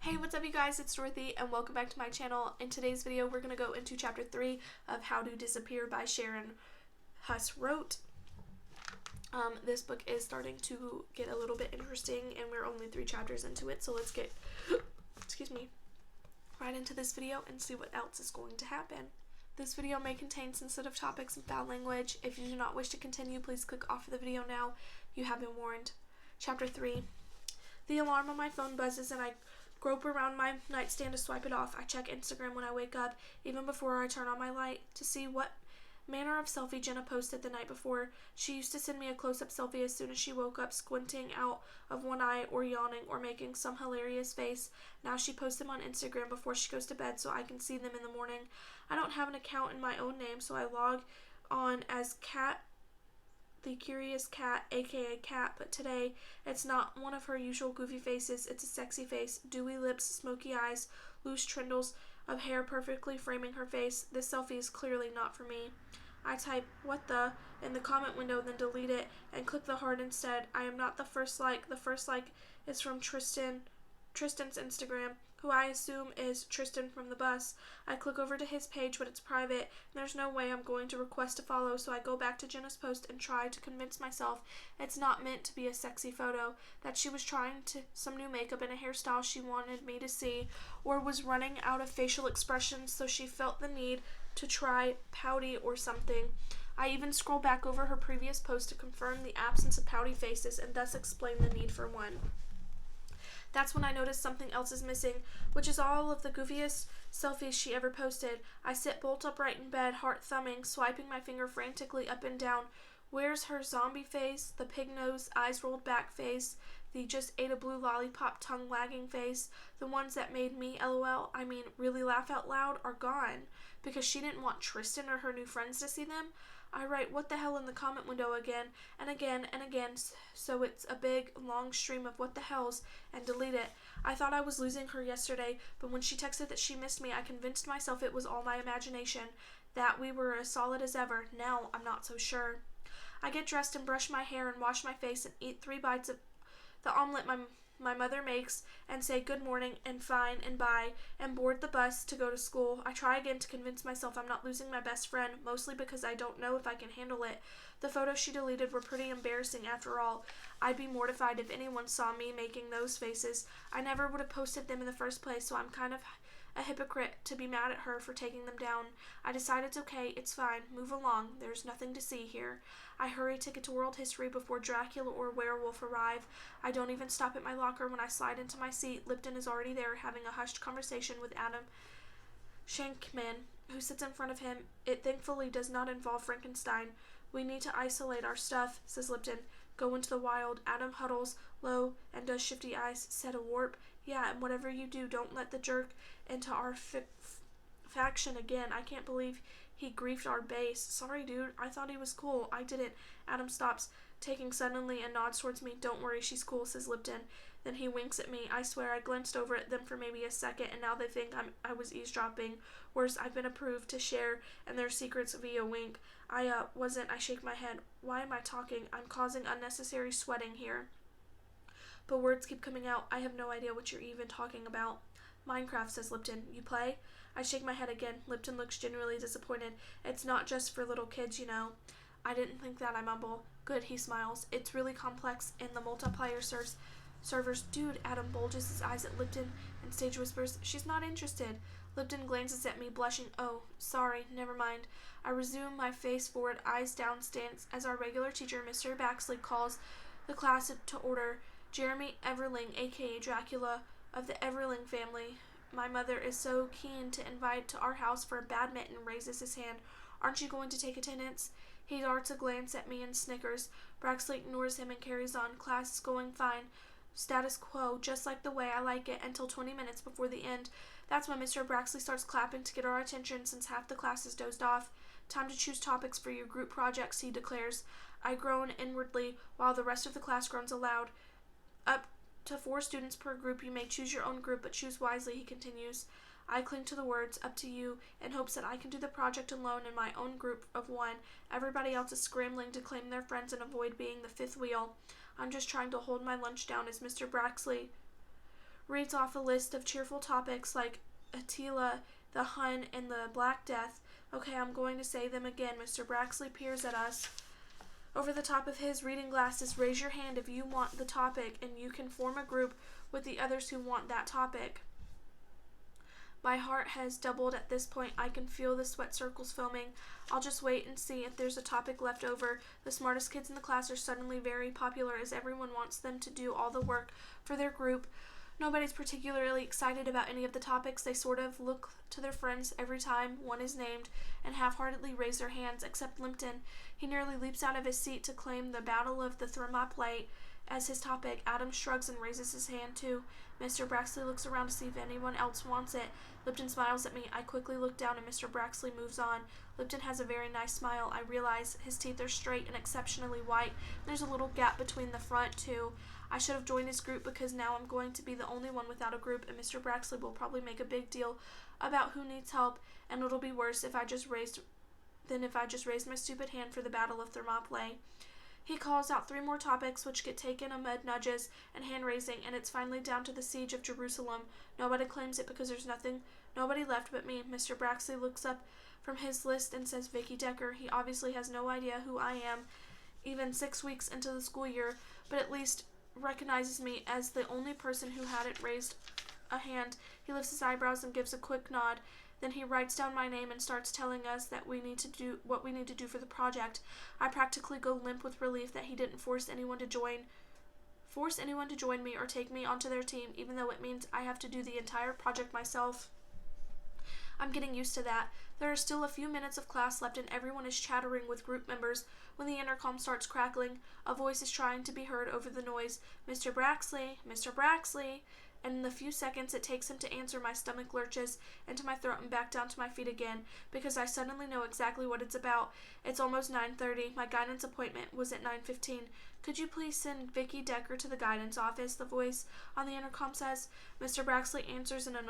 Hey, what's up you guys? It's Dorothy and welcome back to my channel. In today's video, we're going to go into chapter 3 of How to Disappear by Sharon Huss Wrote. This book is starting to get a little bit interesting and we're only 3 chapters into it, so let's get right into this video and see what else is going to happen. This video may contain sensitive topics and foul language. If you do not wish to continue, please click off of the video now. You have been warned. Chapter 3. The alarm on my phone buzzes and I grope around my nightstand to swipe it off. I check Instagram when I wake up, even before I turn on my light, to see what manner of selfie Jenna posted the night before. She used to send me a close-up selfie as soon as she woke up, squinting out of one eye or yawning or making some hilarious face. Now she posts them on Instagram before she goes to bed so I can see them in the morning. I don't have an account in my own name, so I log on as Cat the Curious Cat, aka Cat, but today it's not one of her usual goofy faces. It's a sexy face, dewy lips, smoky eyes, loose trindles of hair perfectly framing her face. This selfie is clearly not for me. I type "what the" in the comment window, then delete it and click the heart instead. I am not the first like. The first like is from Tristan's Instagram, who I assume is Tristan from the bus. I click over to his page, but it's private, and there's no way I'm going to request a follow, so I go back to Jenna's post and try to convince myself it's not meant to be a sexy photo, that she was trying some new makeup and a hairstyle she wanted me to see, or was running out of facial expressions, so she felt the need to try pouty or something. I even scroll back over her previous post to confirm the absence of pouty faces and thus explain the need for one. That's when I notice something else is missing, which is all of the goofiest selfies she ever posted. I sit bolt upright in bed, heart thumbing, swiping my finger frantically up and down. Where's her zombie face, the pig nose, eyes rolled back face, the just ate a blue lollipop tongue wagging face, the ones that made me LOL, I mean really laugh out loud, are gone, because she didn't want Tristan or her new friends to see them. I write "what the hell" in the comment window again and again and again, so it's a big, long stream of what the hells, and delete it. I thought I was losing her yesterday, but when she texted that she missed me, I convinced myself it was all my imagination, that we were as solid as ever. Now I'm not so sure. I get dressed and brush my hair and wash my face and eat 3 bites of the omelet my mother makes and say good morning and fine and bye and board the bus to go to school. I try again to convince myself I'm not losing my best friend, mostly because I don't know if I can handle it. The photos she deleted were pretty embarrassing after all. I'd be mortified if anyone saw me making those faces. I never would have posted them in the first place, so I'm kind of a hypocrite to be mad at her for taking them down. I decide it's okay, it's fine, move along, there's nothing to see here. I hurry to get to world history before Dracula or werewolf arrive. I don't even stop at my locker when I slide into my seat. Lipton is already there, having a hushed conversation with Adam Shankman, who sits in front of him. It thankfully does not involve Frankenstein. We need to isolate our stuff, says Lipton. Go into the wild. Adam huddles low and does shifty eyes. Set a warp? Yeah, and whatever you do, don't let the jerk into our faction again. I can't believe he griefed our base. Sorry, dude. I thought he was cool. I didn't. Adam stops, taking suddenly, and nods towards me. Don't worry, she's cool, says Lipton. Then he winks at me. I swear I glanced over at them for maybe a second, and now they think I was eavesdropping. Worse, I've been approved to share in their secrets via wink. I wasn't. I shake my head. Why am I talking? I'm causing unnecessary sweating here. But words keep coming out. I have no idea what you're even talking about. Minecraft, says Lipton. You play? I shake my head again. Lipton looks genuinely disappointed. It's not just for little kids, you know. I didn't think that, I mumble. Good, he smiles. It's really complex in the multiplayer servers. Dude, Adam bulges his eyes at Lipton and stage whispers, she's not interested. Lipton glances at me, blushing. Oh, sorry, never mind. I resume my face forward, eyes down stance as our regular teacher, Mr. Baxley, calls the class to order. Jeremy Everling, aka Dracula of the Everling family. My mother is so keen to invite to our house for badminton, raises his hand. Aren't you going to take attendance? He darts a glance at me and snickers. Braxley ignores him and carries on. Class is going fine. Status quo, just like the way I like it, until 20 minutes before the end. That's when Mr. Braxley starts clapping to get our attention since half the class has dozed off. Time to choose topics for your group projects, he declares. I groan inwardly while the rest of the class groans aloud. Up to 4 students per group. You may choose your own group, but choose wisely, he continues. I cling to the words, up to you, in hopes that I can do the project alone in my own group of 1. Everybody else is scrambling to claim their friends and avoid being the 5th wheel. I'm just trying to hold my lunch down as Mr. Braxley reads off a list of cheerful topics like Attila, the Hun, and the Black Death. Okay, I'm going to say them again. Mr. Braxley peers at us over the top of his reading glasses. Raise your hand if you want the topic, and you can form a group with the others who want that topic. My heart has doubled at this point. I can feel the sweat circles foaming. I'll just wait and see if there's a topic left over. The smartest kids in the class are suddenly very popular as everyone wants them to do all the work for their group. Nobody's particularly excited about any of the topics. They sort of look to their friends every time one is named and half-heartedly raise their hands, except Limpton. He nearly leaps out of his seat to claim the Battle of the Thermopylae as his topic. Adam shrugs and raises his hand too. Mr. Braxley looks around to see if anyone else wants it. Lipton smiles at me. I quickly look down and Mr. Braxley moves on. Lipton has a very nice smile. I realize his teeth are straight and exceptionally white. There's a little gap between the front too. I should have joined his group because now I'm going to be the only one without a group, and Mr. Braxley will probably make a big deal about who needs help, and it'll be worse if I just raised my stupid hand for the Battle of Thermopylae. He calls out 3 more topics, which get taken amid nudges and hand-raising, and it's finally down to the siege of Jerusalem. Nobody claims it because there's nobody left but me. Mr. Braxley looks up from his list and says Vicky Decker. He obviously has no idea who I am, even 6 weeks into the school year, but at least recognizes me as the only person who hadn't raised a hand. He lifts his eyebrows and gives a quick nod. Then he writes down my name and starts telling us that we need to do what we need to do for the project. I practically go limp with relief that he didn't force anyone to join me or take me onto their team, even though it means I have to do the entire project myself. I'm getting used to that. There are still a few minutes of class left and everyone is chattering with group members when the intercom starts crackling. A voice is trying to be heard over the noise. Mr. Braxley, Mr. Braxley. And in the few seconds it takes him to answer, my stomach lurches into my throat and back down to my feet again because I suddenly know exactly what it's about. It's almost 9:30. My guidance appointment was at 9:15. Could you please send Vicky Decker to the guidance office? The voice on the intercom says. Mr. Braxley answers in the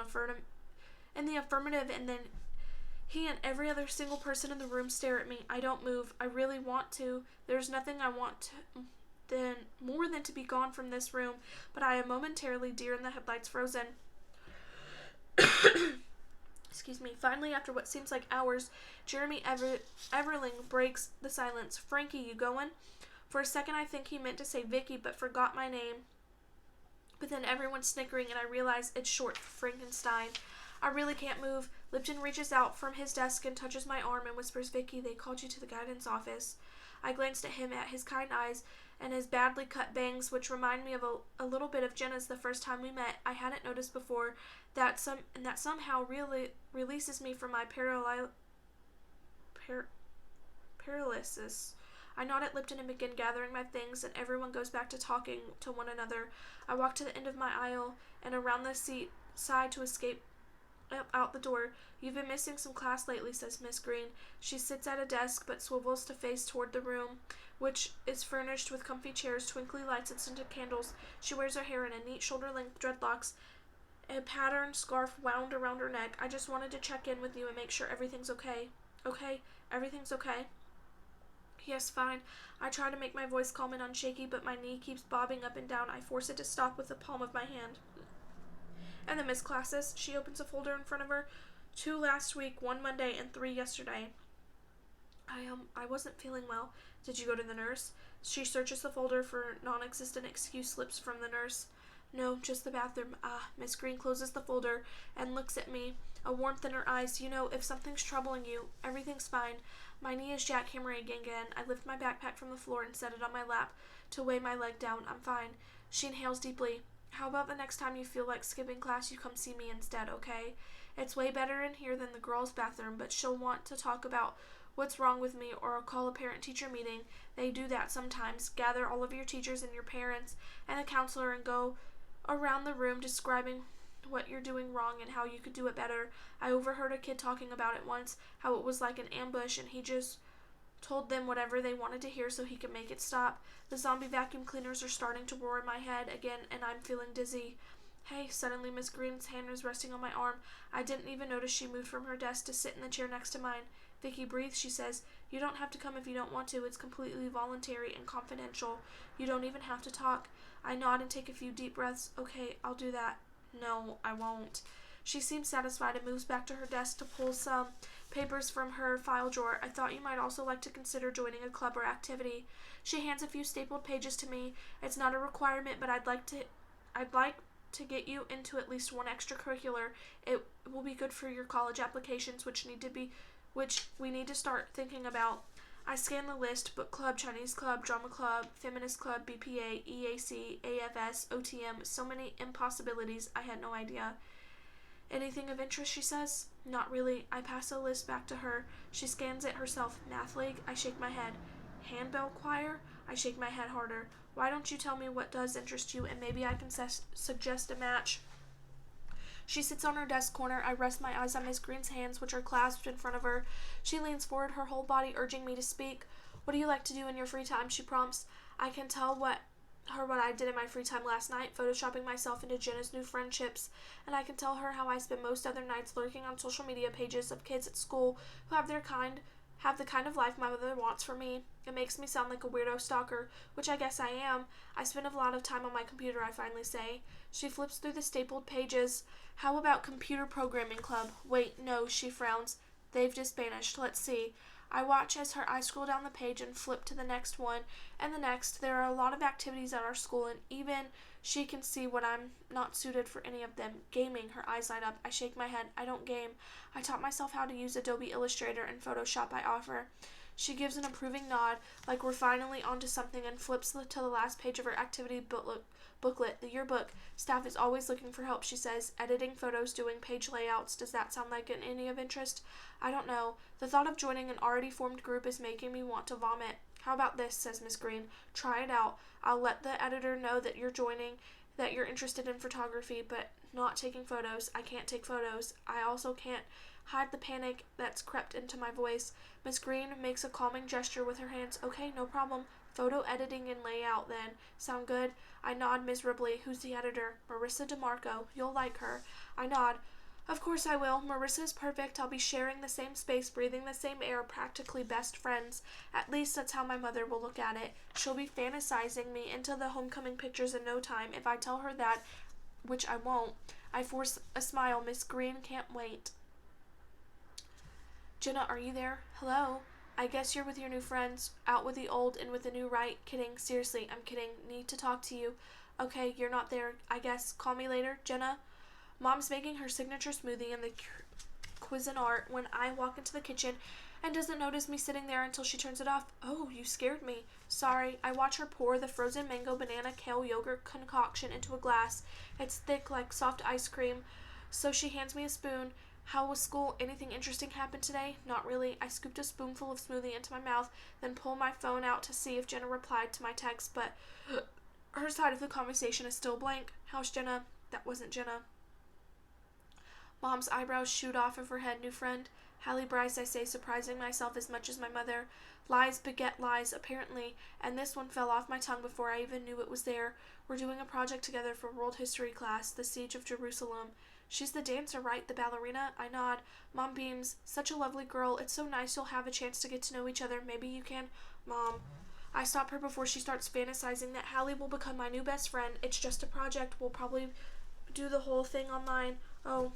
affirmative, and then he and every other single person in the room stare at me. I don't move. I really want to. There's nothing I want more than to be gone from this room, but I am momentarily deer in the headlights, frozen. Excuse me. Finally, after what seems like hours, Jeremy Everling breaks the silence. Frankie, you going? For a second I think he meant to say Vicky, but forgot my name. But then everyone's snickering and I realize it's short for Frankenstein. I really can't move. Lipton reaches out from his desk and touches my arm and whispers, Vicky, they called you to the guidance office. I glanced at him, at his kind eyes and his badly cut bangs, which remind me of a little bit of Jenna's the first time we met. I hadn't noticed before that somehow really releases me from my paralysis. I nod at Lipton and begin gathering my things, and everyone goes back to talking to one another. I walk to the end of my aisle and around the side to escape out the door. You've been missing some class lately, says Miss Green. She sits at a desk but swivels to face toward the room, which is furnished with comfy chairs, twinkly lights, and scented candles. She wears her hair in a neat shoulder-length dreadlocks, a patterned scarf wound around her neck. I just wanted to check in with you and make sure everything's okay. Okay? Everything's okay? Yes, fine. I try to make my voice calm and unshaky, but my knee keeps bobbing up and down. I force it to stop with the palm of my hand. And the Miss Classes, she opens a folder in front of her. 2 last week, 1 Monday, and 3 yesterday. I wasn't feeling well. Did you go to the nurse? She searches the folder for non-existent excuse slips from the nurse. No, just the bathroom. Miss Green closes the folder and looks at me, a warmth in her eyes. You know, if something's troubling you, everything's fine. My knee is jackhammering again. I lift my backpack from the floor and set it on my lap to weigh my leg down. I'm fine. She inhales deeply. How about the next time you feel like skipping class, you come see me instead, okay? It's way better in here than the girls' bathroom, but she'll want to talk about what's wrong with me, or I'll call a parent-teacher meeting. They do that sometimes. Gather all of your teachers and your parents and a counselor and go around the room describing what you're doing wrong and how you could do it better. I overheard a kid talking about it once, how it was like an ambush, and he just told them whatever they wanted to hear so he could make it stop. The zombie vacuum cleaners are starting to roar in my head again, and I'm feeling dizzy. Hey, suddenly Miss Green's hand was resting on my arm. I didn't even notice she moved from her desk to sit in the chair next to mine. Vicky, breathe, she says. You don't have to come if you don't want to. It's completely voluntary and confidential. You don't even have to talk. I nod and take a few deep breaths. Okay, I'll do that. No, I won't. She seems satisfied and moves back to her desk to pull some papers from her file drawer. I thought you might also like to consider joining a club or activity. She hands a few stapled pages to me. It's not a requirement, but I'd like to get you into at least one extracurricular. It will be good for your college applications, which we need to start thinking about. I scan the list: book club, Chinese club, drama club, feminist club, BPA, EAC, AFS, OTM. So many impossibilities. I had no idea. Anything of interest, she says. Not really. I pass the list back to her. She scans it herself. Math league? I shake my head. Handbell choir? I shake my head harder. Why don't you tell me what does interest you, and maybe I can suggest a match. She sits on her desk corner. I rest my eyes on Miss Green's hands, which are clasped in front of her. She leans forward, her whole body urging me to speak. What do you like to do in your free time? She prompts. I can tell what I did in my free time last night, photoshopping myself into Jenna's new friendships, and I can tell her how I spend most other nights lurking on social media pages of kids at school who have the kind of life my mother wants for me. It makes me sound like a weirdo stalker, which I guess I am. I spend a lot of time on my computer, I finally say. She flips through the stapled pages. How about computer programming club? Wait, no, she frowns. They've just vanished. Let's see. I watch as her eyes scroll down the page and flip to the next one and the next. There are a lot of activities at our school, and even she can see what I'm not suited for any of them. Gaming, her eyes light up. I shake my head. I don't game. I taught myself how to use Adobe Illustrator and Photoshop, I offer. She gives an approving nod, like we're finally onto something, and flips to the last page of her activity booklet, the yearbook. Staff is always looking for help, she says. Editing photos, doing page layouts. Does that sound like any of interest? I don't know. The thought of joining an already formed group is making me want to vomit. How about this, says Miss Green. Try it out. I'll let the editor know that you're interested in photography, but not taking photos. I can't take photos. I also can't hide the panic that's crept into my voice. Miss Green makes a calming gesture with her hands. Okay, no problem. Photo editing and layout, then. Sound good? I nod miserably. Who's the editor? Marissa DeMarco. You'll like her. I nod. Of course I will. Marissa is perfect. I'll be sharing the same space, breathing the same air, practically best friends. At least that's how my mother will look at it. She'll be fantasizing me into the homecoming pictures in no time. If I tell her that, which I won't, I force a smile. Miss Green can't wait. Jenna, are you there? Hello? I guess you're with your new friends, out with the old and with the new, right? Kidding. Seriously, I'm kidding. Need to talk to you. Okay, you're not there, I guess. Call me later, Jenna. Mom's making her signature smoothie in the Cuisinart when I walk into the kitchen and doesn't notice me sitting there until she turns it off. Oh, you scared me. Sorry. I watch her pour the frozen mango banana kale yogurt concoction into a glass. It's thick like soft ice cream, so she hands me a spoon. How was school? Anything interesting happened today? Not really. I scooped a spoonful of smoothie into my mouth, then pulled my phone out to see if Jenna replied to my text, but her side of the conversation is still blank. How's Jenna? That wasn't Jenna. Mom's eyebrows shoot off of her head. New friend? Hallie Bryce, I say, surprising myself as much as my mother. Lies beget lies, apparently, and this one fell off my tongue before I even knew it was there. We're doing a project together for world history class, the Siege of Jerusalem. She's the dancer, right? The ballerina? I nod. Mom beams. Such a lovely girl. It's so nice you'll have a chance to get to know each other. Maybe you can. Mom. I stop her before she starts fantasizing that Hallie will become my new best friend. It's just a project. We'll probably do the whole thing online. Oh,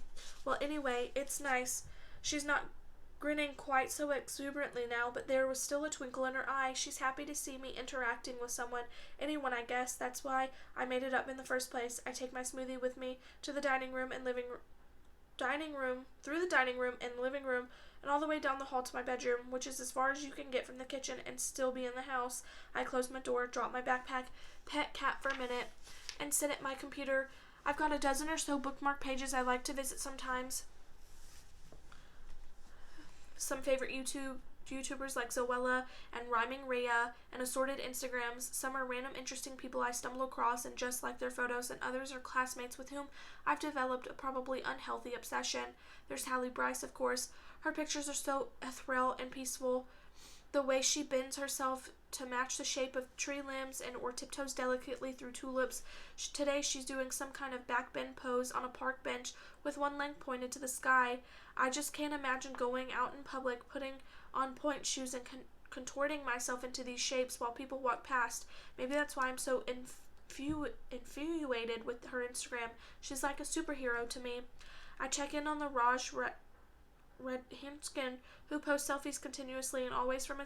well, anyway, it's nice. She's not grinning quite so exuberantly now, but there was still a twinkle in her eye. She's happy to see me interacting with anyone, I guess. That's why I made it up in the first place. I take my smoothie with me to the through the dining room and living room, and all the way down the hall to my bedroom, which is as far as you can get from the kitchen and still be in the house. I close my door, drop my backpack, pet cat for a minute, and sit at my computer. I've got a dozen or so bookmark pages I like to visit sometimes. Some favorite YouTubers like Zoella and Rhyming Rhea, and assorted Instagrams. Some are random interesting people I stumble across and just like their photos, and others are classmates with whom I've developed a probably unhealthy obsession. There's Hallie Bryce, of course. Her pictures are so ethereal and peaceful. The way she bends herself to match the shape of tree limbs or tiptoes delicately through tulips. Today she's doing some kind of backbend pose on a park bench with one leg pointed to the sky. I just can't imagine going out in public, putting on point shoes and contorting myself into these shapes while people walk past. Maybe that's why I'm so infatuated with her Instagram. She's like a superhero to me. I check in on the Redhanskin, who posts selfies continuously and always from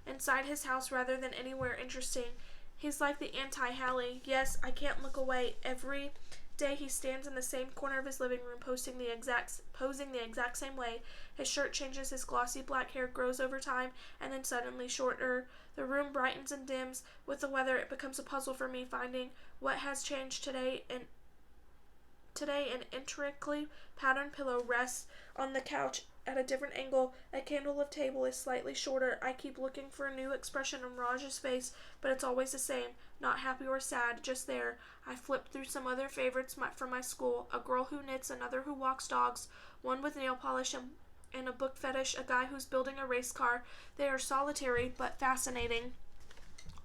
inside his house rather than anywhere interesting. He's like the anti-Hallie. Yes, I can't look away. Every day he stands in the same corner of his living room posing the exact same way. His shirt changes, his glossy black hair grows over time and then suddenly shorter. The room brightens and dims. With the weather, it becomes a puzzle for me finding what has changed today. An intricately patterned pillow rests on the couch at a different angle. A candle of table is slightly shorter. I keep looking for a new expression on Raj's face, but it's always the same. Not happy or sad, just there. I flipped through some other favorites from my school. A girl who knits, another who walks dogs, one with nail polish and a book fetish, a guy who's building a race car. They are solitary but fascinating.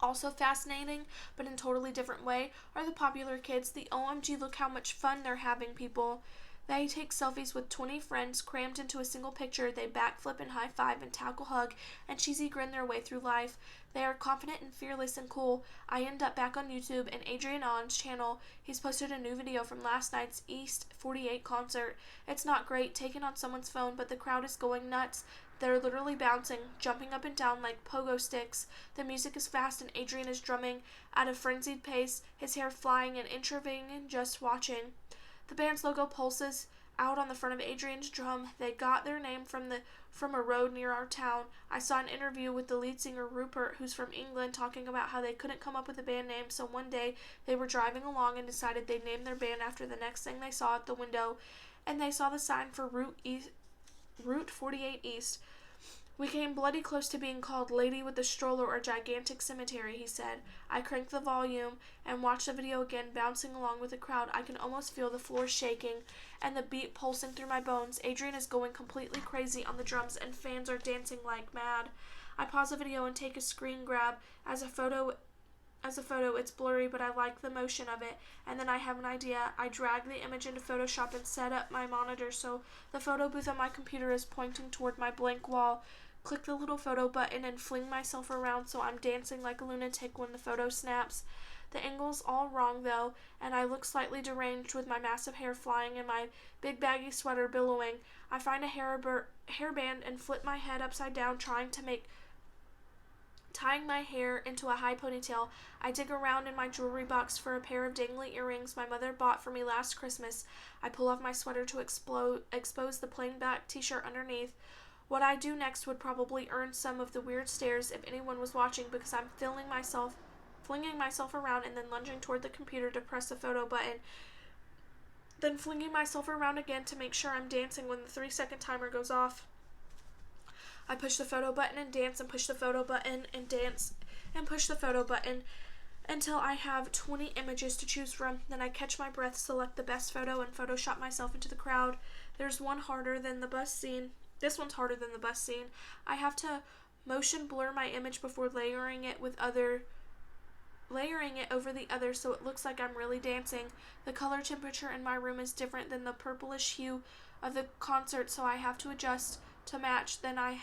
Also fascinating, but in a totally different way, are the popular kids. The OMG, look how much fun they're having, people. They take selfies with 20 friends crammed into a single picture. They backflip and high five and tackle hug and cheesy grin their way through life. They are confident and fearless and cool. I end up back on YouTube and Adrian On's channel. He's posted a new video from last night's East 48 concert. It's not great, taken on someone's phone, but the crowd is going nuts. They're literally bouncing, jumping up and down like pogo sticks. The music is fast and Adrian is drumming at a frenzied pace, his hair flying and intervening just watching. The band's logo pulses out on the front of Adrian's drum. They got their name from a road near our town. I saw an interview with the lead singer Rupert, who's from England, talking about how they couldn't come up with a band name, so one day they were driving along and decided they'd name their band after the next thing they saw at the window, and they saw the sign for Route 48 East. We came bloody close to being called Lady with the Stroller or Gigantic Cemetery, he said. I cranked the volume and watched the video again, bouncing along with the crowd. I can almost feel the floor shaking and the beat pulsing through my bones. Adrian is going completely crazy on the drums and fans are dancing like mad. I pause the video and take a screen grab. As a photo, it's blurry, but I like the motion of it. And then I have an idea. I drag the image into Photoshop and set up my monitor so the photo booth on my computer is pointing toward my blank wall. Click the little photo button and fling myself around so I'm dancing like a lunatic when the photo snaps. The angle's all wrong though, and I look slightly deranged with my massive hair flying and my big baggy sweater billowing. I find a hairband and flip my head upside down, tying my hair into a high ponytail. I dig around in my jewelry box for a pair of dangly earrings my mother bought for me last Christmas. I pull off my sweater to expose the plain black t-shirt underneath. What I do next would probably earn some of the weird stares if anyone was watching, because I'm flinging myself around and then lunging toward the computer to press the photo button, then flinging myself around again to make sure I'm dancing when the 3-second timer goes off. I push the photo button and dance and push the photo button and dance and push the photo button until I have 20 images to choose from. Then I catch my breath, select the best photo, and Photoshop myself into the crowd. This one's harder than the bus scene. I have to motion blur my image before layering it over the other so it looks like I'm really dancing. The color temperature in my room is different than the purplish hue of the concert, so I have to adjust to match. Then I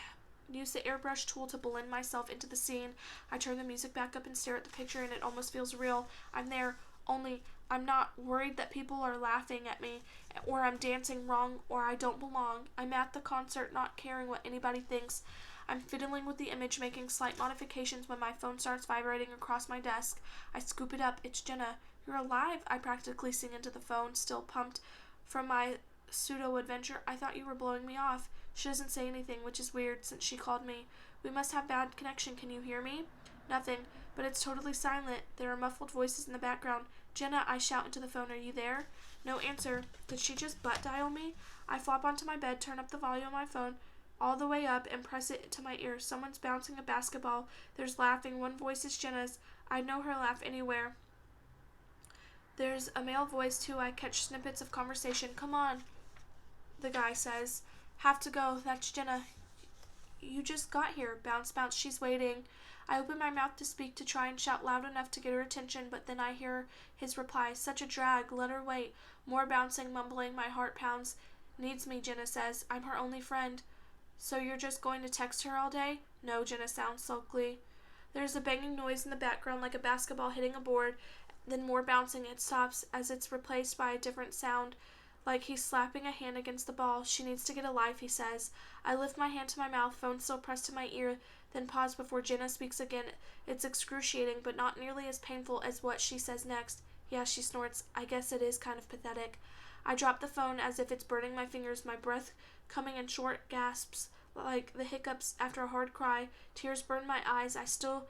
use the airbrush tool to blend myself into the scene. I turn the music back up and stare at the picture, and it almost feels real. I'm there, only I'm not worried that people are laughing at me, or I'm dancing wrong, or I don't belong. I'm at the concert not caring what anybody thinks. I'm fiddling with the image, making slight modifications when my phone starts vibrating across my desk. I scoop it up. It's Jenna. You're alive, I practically sing into the phone, still pumped from my pseudo-adventure. I thought you were blowing me off. She doesn't say anything, which is weird since she called me. We must have bad connection. Can you hear me? Nothing, but it's totally silent. There are muffled voices in the background. Jenna, I shout into the phone. Are you there? No answer. Did she just butt dial me? I flop onto my bed, turn up the volume on my phone all the way up, and press it to my ear. Someone's bouncing a basketball. There's laughing. One voice is Jenna's. I know her laugh anywhere. There's a male voice, too. I catch snippets of conversation. Come on, the guy says. Have to go. That's Jenna. You just got here. Bounce, bounce. She's waiting. I open my mouth to speak, to try and shout loud enough to get her attention, but then I hear his reply. Such a drag. Let her wait. More bouncing, mumbling. My heart pounds. Needs me, Jenna says. I'm her only friend. So you're just going to text her all day? No, Jenna sounds sulkily. There's a banging noise in the background like a basketball hitting a board, Then more bouncing. It stops as it's replaced by a different sound, like he's slapping a hand against the ball. She needs to get a life, he says. I lift my hand to my mouth, phone still pressed to my ear, then pause before Jenna speaks again. It's excruciating, but not nearly as painful as what she says next. Yeah, she snorts. I guess it is kind of pathetic. I drop the phone as if it's burning my fingers, my breath coming in short gasps, like the hiccups after a hard cry. Tears burn my eyes. I still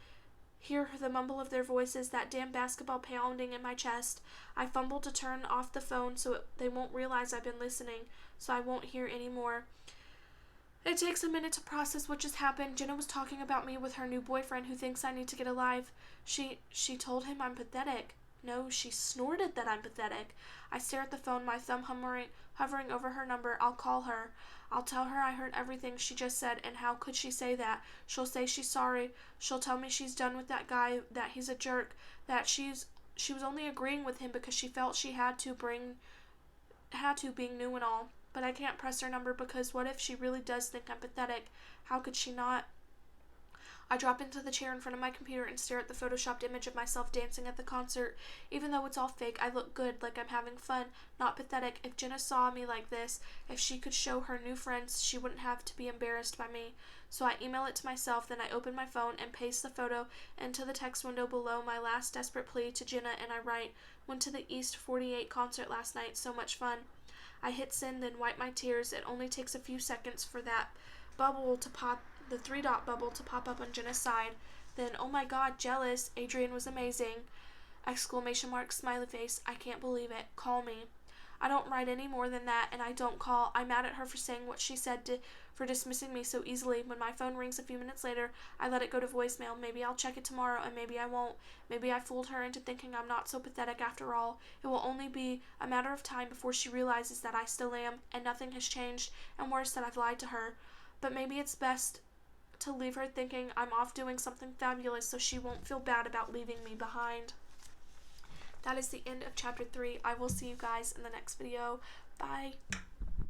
hear the mumble of their voices, that damn basketball pounding in my chest. I fumble to turn off the phone so they won't realize I've been listening, so I won't hear any more. It takes a minute to process what just happened. Jenna was talking about me with her new boyfriend who thinks I need to get a life. She told him I'm pathetic. No, she snorted that I'm pathetic. I stare at the phone, my thumb hovering over her number. I'll call her. I'll tell her I heard everything she just said, and how could she say that? She'll say she's sorry. She'll tell me she's done with that guy, that he's a jerk, that she was only agreeing with him because she felt she had to, being new and all. But I can't press her number because what if she really does think I'm pathetic? How could she not? I drop into the chair in front of my computer and stare at the photoshopped image of myself dancing at the concert. Even though it's all fake, I look good, like I'm having fun, not pathetic. If Jenna saw me like this, if she could show her new friends, she wouldn't have to be embarrassed by me. So I email it to myself, then I open my phone and paste the photo into the text window below my last desperate plea to Jenna, and I write, went to the East 48 concert last night, so much fun. I hit send, then wipe my tears. It only takes a few seconds for that bubble to pop, the 3-dot bubble to pop up on Jenna's side. Then, oh my god, jealous. Adrian was amazing. Exclamation mark, smiley face. I can't believe it. Call me. I don't write any more than that, and I don't call. I'm mad at her for saying what she said, for dismissing me so easily. When my phone rings a few minutes later, I let it go to voicemail. Maybe I'll check it tomorrow, and maybe I won't. Maybe I fooled her into thinking I'm not so pathetic after all. It will only be a matter of time before she realizes that I still am, and nothing has changed, and worse, that I've lied to her. But maybe it's best to leave her thinking I'm off doing something fabulous so she won't feel bad about leaving me behind. That is the end of chapter 3. I will see you guys in the next video. Bye.